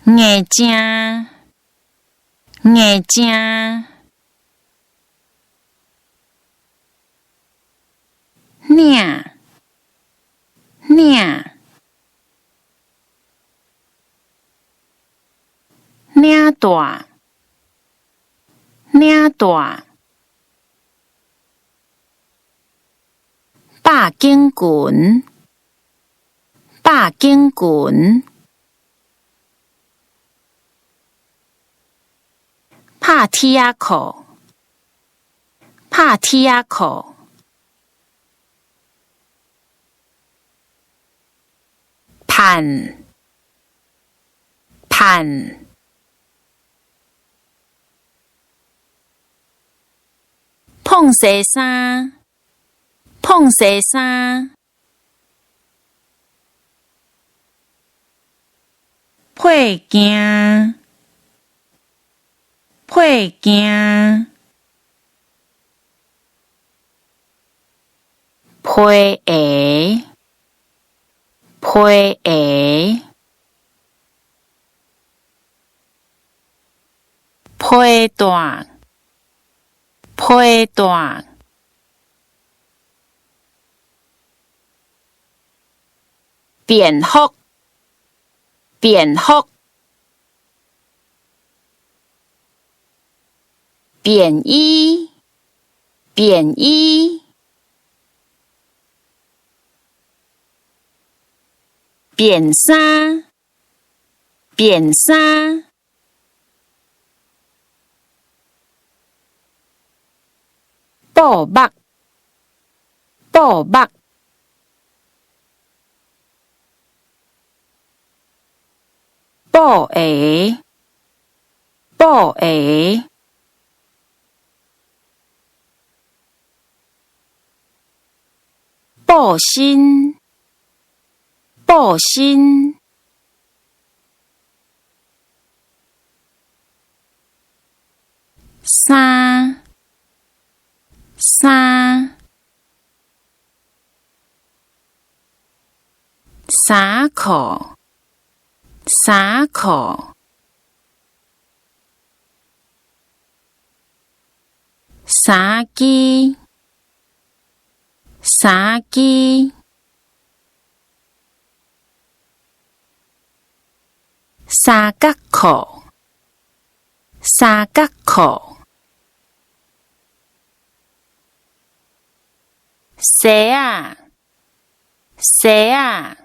眼睛，眼睛，领，领，领带，领带，百景裙，百景裙，拍铁仔裤，拍铁仔裤，盼，盼，碰洗衫，碰洗衫，配件，配件，皮鞋，皮鞋，皮带，皮带，便服，便服，便衣，便衣，便衫，便衫，布幕，布幕，布鞋，布鞋，布身，布身，衫，衫，衫裤，衫裤，衫机，衫机，三角裤，三角裤，鞋啊，鞋啊，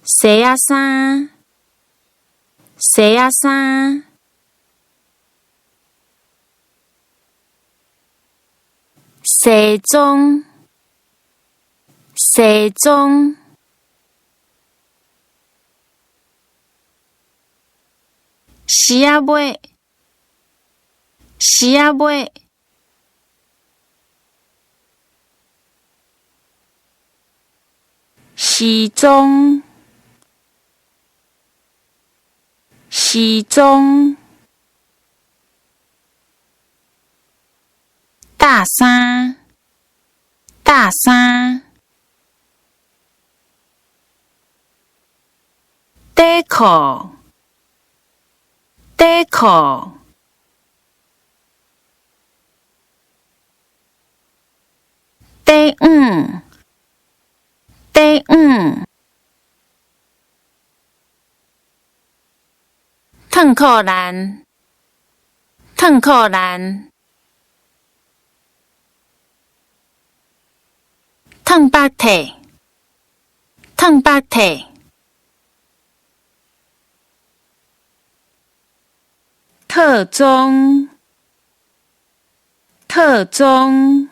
鞋仔衫，鞋仔衫，西装，西装，丝仔尾，丝仔尾，西装，西装，大衫，大衫，底裤，底裤，底袄，底袄，褪裤篮，褪裤篮，褪巴体，褪巴体，特装，特装。